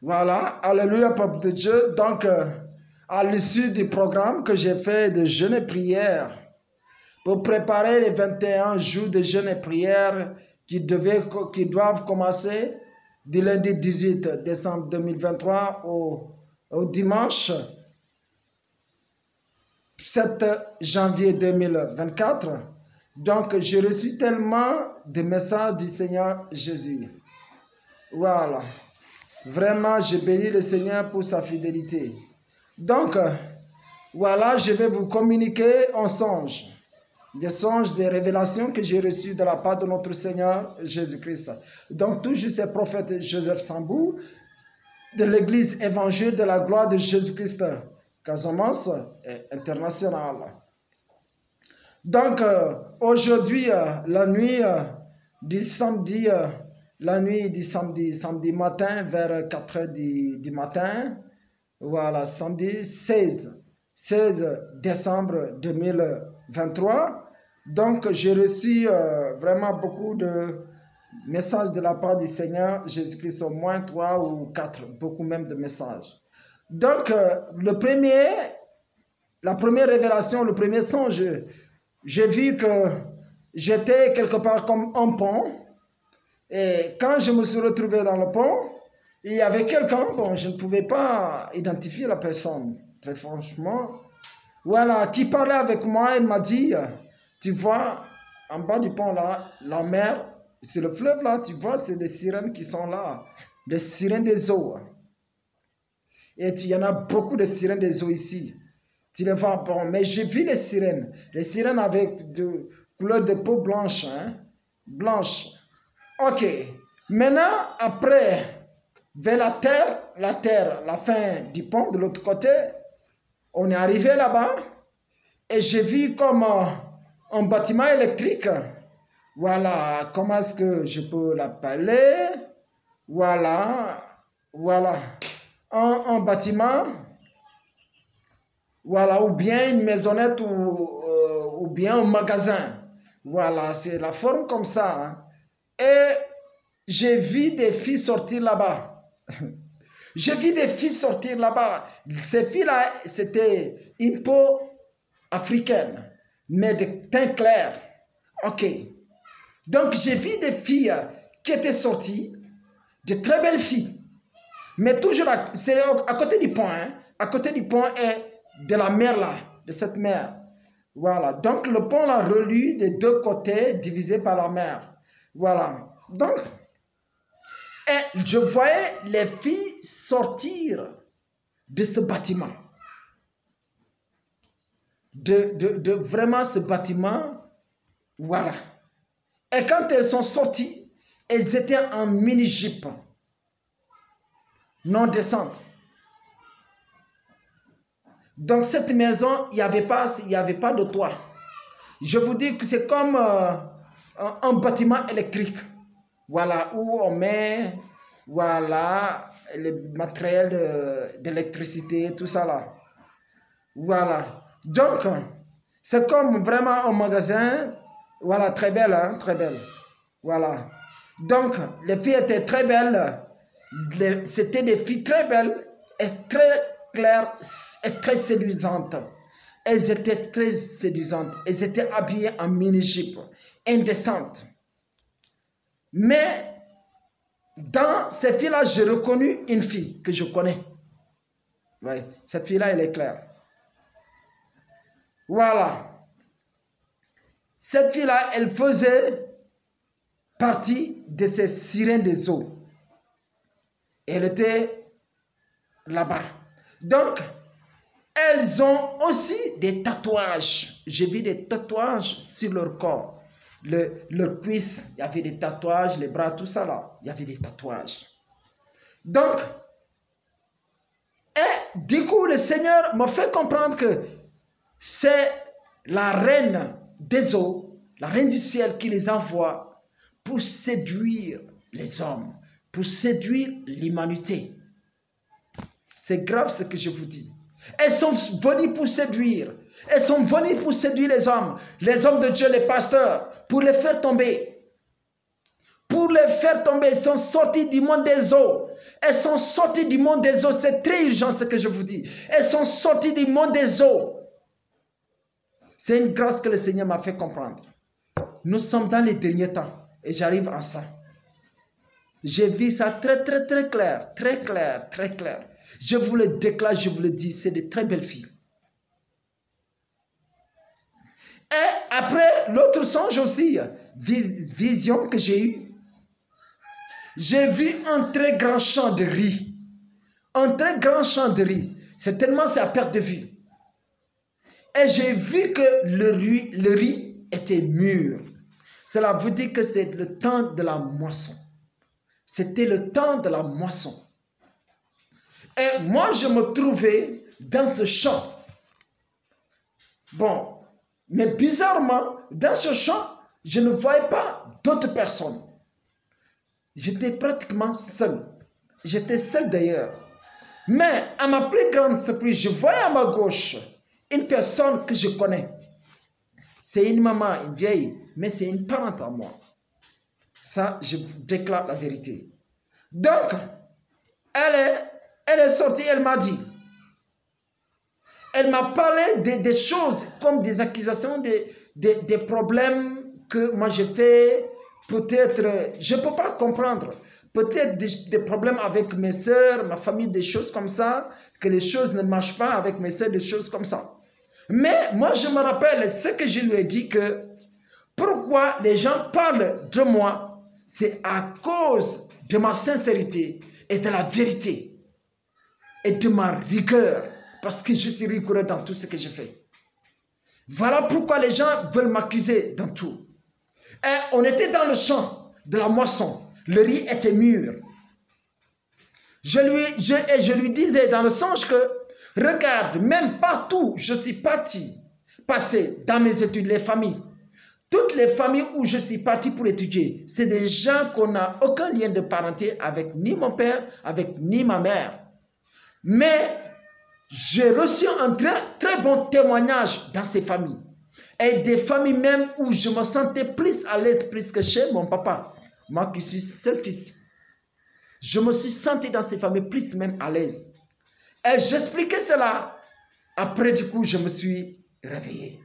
Voilà, alléluia, peuple de Dieu. Donc, à l'issue du programme que j'ai fait de jeûne et prière, pour préparer les 21 jours de jeûne et prière qui doivent commencer du lundi 18 décembre 2023 au dimanche 7 janvier 2024. Donc, j'ai reçu tellement de messages du Seigneur Jésus. Voilà. Vraiment, je bénis le Seigneur pour sa fidélité. Donc, voilà, je vais vous communiquer un songe. Des songes, des révélations que j'ai reçues de la part de notre Seigneur Jésus-Christ. Donc, toujours ce prophète Joseph Sambou, de l'Église évangile de la gloire de Jésus-Christ, Casamance internationale. Donc, aujourd'hui, la nuit du samedi, samedi matin, vers 4 heures du matin, voilà, samedi 16 décembre 2023. Donc, j'ai reçu vraiment beaucoup de messages de la part du Seigneur Jésus-Christ, au moins 3 ou 4, beaucoup même de messages. Donc, la première révélation, le premier songe, j'ai vu que j'étais quelque part comme un pont. Et quand je me suis retrouvé dans le pont, il y avait quelqu'un, bon, je ne pouvais pas identifier la personne, très franchement. Voilà, qui parlait avec moi, il m'a dit, tu vois, en bas du pont là, la mer, c'est le fleuve là, tu vois, c'est des sirènes qui sont là, des sirènes des eaux. Et il y en a beaucoup de sirènes des eaux ici. Tu les vois, bon, mais j'ai vu les sirènes avec de couleur de peau blanche, hein, blanche. Ok, maintenant, après, vers la terre, la fin du pont de l'autre côté, on est arrivé là-bas et j'ai vu comme un bâtiment électrique. Voilà, comment est-ce que je peux l'appeler? Voilà, un bâtiment, voilà, ou bien une maisonnette ou bien un magasin. Voilà, c'est la forme comme ça. Hein. Et j'ai vu des filles sortir là-bas. J'ai vu des filles sortir là-bas. Ces filles-là, c'était une peau africaine, mais de teint clair. Ok. Donc, j'ai vu des filles qui étaient sorties, de très belles filles. Mais toujours, c'est à côté du pont, hein, à côté du pont et de la mer là, de cette mer. Voilà. Donc, le pont là relie des deux côtés, divisé par la mer. Voilà. Donc, et je voyais les filles sortir de ce bâtiment. De vraiment ce bâtiment. Voilà. Et quand elles sont sorties, elles étaient en mini-jeep. Non descente. Dans cette maison, il n'y avait pas de toit. Je vous dis que c'est comme un bâtiment électrique. Voilà, où on met, voilà, le matériel d'électricité, tout ça là. Voilà. Donc, c'est comme vraiment un magasin. Voilà, très belle, hein, très belle. Voilà. Donc, les filles étaient très belles. C'était des filles très belles et très claires et très séduisantes. Elles étaient très séduisantes. Elles étaient habillées en mini-jupe, indécentes. Mais dans ces filles-là, j'ai reconnu une fille que je connais. Oui, cette fille-là, elle est claire. Voilà. Cette fille-là, elle faisait partie de ces sirènes des eaux. Elle était là-bas. Donc, elles ont aussi des tatouages. J'ai vu des tatouages sur leur corps. Leurs cuisses, il y avait des tatouages, les bras, tout ça là, il y avait des tatouages. Donc, et du coup, le Seigneur m'a fait comprendre que c'est la reine des eaux, la reine du ciel qui les envoie pour séduire les hommes, pour séduire l'humanité. C'est grave ce que je vous dis. Elles sont venues pour séduire. Elles sont venues pour séduire les hommes de Dieu, les pasteurs, pour les faire tomber. Pour les faire tomber, ils sont sortis du monde des eaux. Elles sont sorties du monde des eaux. C'est très urgent ce que je vous dis. Elles sont sorties du monde des eaux. C'est une grâce que le Seigneur m'a fait comprendre. Nous sommes dans les derniers temps. Et j'arrive à ça. J'ai vu ça très clair. Très clair. Je vous le déclare, je vous le dis. C'est de très belles filles. Et après, l'autre songe aussi, vision que j'ai eue. J'ai vu un très grand champ de riz. Un très grand champ de riz. C'est tellement c'est à perte de vue. Et j'ai vu que le riz était mûr. Cela veut dire que c'est le temps de la moisson. C'était le temps de la moisson. Et moi, je me trouvais dans ce champ. Bon, mais bizarrement, dans ce champ, je ne voyais pas d'autres personnes. J'étais pratiquement seul. J'étais seul d'ailleurs. Mais à ma plus grande surprise, je voyais à ma gauche une personne que je connais. C'est une maman, une vieille, mais c'est une parente à moi. Ça, je vous déclare la vérité. Donc, elle est sortie, elle m'a dit. Elle m'a parlé des choses comme des accusations, des problèmes que moi j'ai fait. Peut-être, je ne peux pas comprendre. Peut-être des problèmes avec mes soeurs, ma famille, des choses comme ça, que les choses ne marchent pas avec mes soeurs, des choses comme ça. Mais moi, je me rappelle ce que je lui ai dit que pourquoi les gens parlent de moi, c'est à cause de ma sincérité et de la vérité et de ma rigueur, parce que je suis rigoureux dans tout ce que je fais. Voilà pourquoi les gens veulent m'accuser dans tout. Et on était dans le champ de la moisson. Le riz était mûr. Je lui disais dans le songe que, regarde, même partout, je suis passé dans mes études, les familles. Toutes les familles où je suis parti pour étudier, c'est des gens qu'on n'a aucun lien de parenté avec ni mon père, avec ni ma mère. Mais j'ai reçu un très bon témoignage dans ces familles. Et des familles même où je me sentais plus à l'aise, plus que chez mon papa. Moi qui suis seul fils. Je me suis senti dans ces familles plus même à l'aise. Et j'expliquais cela. Après, du coup, je me suis réveillé.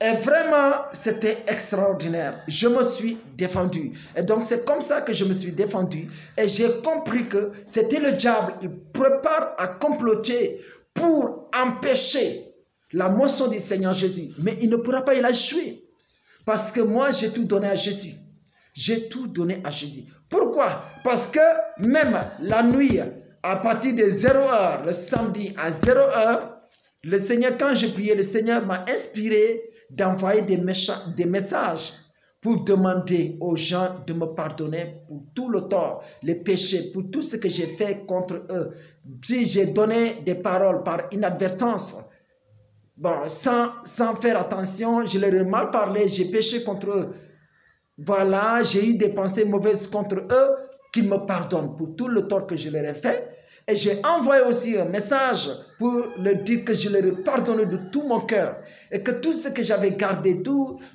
Et vraiment, c'était extraordinaire. Je me suis défendu. Et donc, c'est comme ça que je me suis défendu. Et j'ai compris que c'était le diable. Il prépare à comploter pour empêcher la moisson du Seigneur Jésus. Mais il ne pourra pas, il a échoué. Parce que moi, j'ai tout donné à Jésus. J'ai tout donné à Jésus. Pourquoi? Parce que même la nuit, à partir de 0h, le samedi à 0h, le Seigneur, quand je priais, le Seigneur m'a inspiré d'envoyer des messages pour demander aux gens de me pardonner pour tout le tort, les péchés, pour tout ce que j'ai fait contre eux. Si j'ai donné des paroles par inadvertance, bon, sans faire attention, je leur ai mal parlé, j'ai péché contre eux. Voilà, j'ai eu des pensées mauvaises contre eux, qu'ils me pardonnent pour tout le tort que je leur ai fait. Et j'ai envoyé aussi un message pour leur dire que je leur ai pardonné de tout mon cœur. Et que tout ce que j'avais gardé,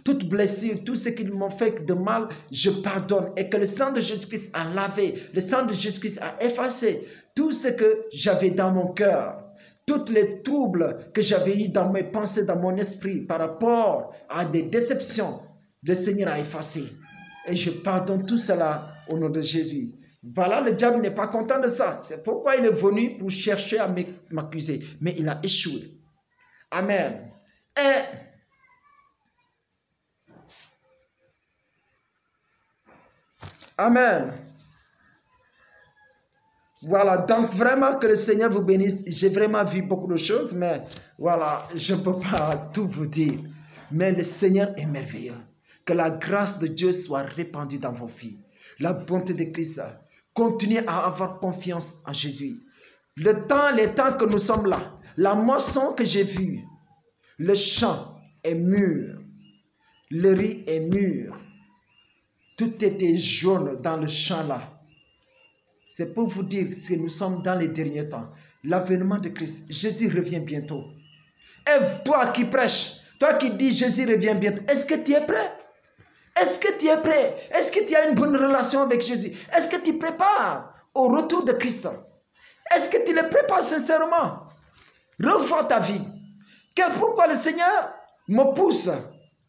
toute blessure, tout ce qu'ils m'ont fait de mal, je pardonne. Et que le sang de Jésus-Christ a lavé, le sang de Jésus-Christ a effacé tout ce que j'avais dans mon cœur. Tous les troubles que j'avais eu dans mes pensées, dans mon esprit, par rapport à des déceptions, le Seigneur a effacé. Et je pardonne tout cela au nom de Jésus. Voilà, le diable n'est pas content de ça. C'est pourquoi il est venu pour chercher à m'accuser. Mais il a échoué. Amen. Et amen. Voilà, donc vraiment que le Seigneur vous bénisse. J'ai vraiment vu beaucoup de choses, mais voilà, je ne peux pas tout vous dire. Mais le Seigneur est merveilleux. Que la grâce de Dieu soit répandue dans vos vies. La bonté de Christ. Continuez à avoir confiance en Jésus. Les temps que nous sommes là, la moisson que j'ai vue, le champ est mûr, le riz est mûr. Tout était jaune dans le champ là. C'est pour vous dire que nous sommes dans les derniers temps. L'avènement de Christ, Jésus revient bientôt. Et toi qui prêches, toi qui dis Jésus revient bientôt, est-ce que tu es prêt? Est-ce que tu es prêt? Est-ce que tu as une bonne relation avec Jésus? Est-ce que tu prépares au retour de Christ? Est-ce que tu le prépares sincèrement? Revois ta vie. Pourquoi le Seigneur me pousse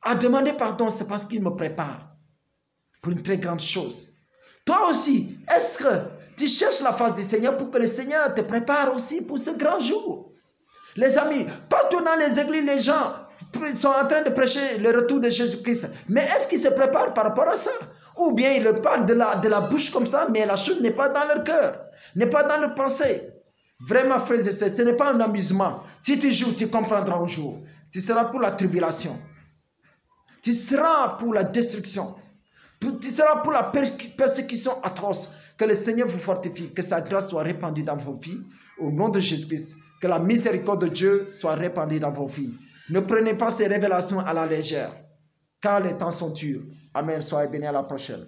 à demander pardon? C'est parce qu'il me prépare pour une très grande chose. Toi aussi, est-ce que tu cherches la face du Seigneur pour que le Seigneur te prépare aussi pour ce grand jour? Les amis, partout dans les églises, les gens sont en train de prêcher le retour de Jésus-Christ. Mais est-ce qu'ils se préparent par rapport à ça? Ou bien ils le parlent de la bouche comme ça, mais la chose n'est pas dans leur cœur, n'est pas dans leur pensée. Vraiment, frères et sœurs, ce n'est pas un amusement. Si tu joues, tu comprendras un jour. Tu seras pour la tribulation. Tu seras pour la destruction. Tu seras pour la persécution atroce. Que le Seigneur vous fortifie, que sa grâce soit répandue dans vos vies. Au nom de Jésus-Christ, que la miséricorde de Dieu soit répandue dans vos vies. Ne prenez pas ces révélations à la légère, car les temps sont durs. Amen. Soyez bénis, à la prochaine.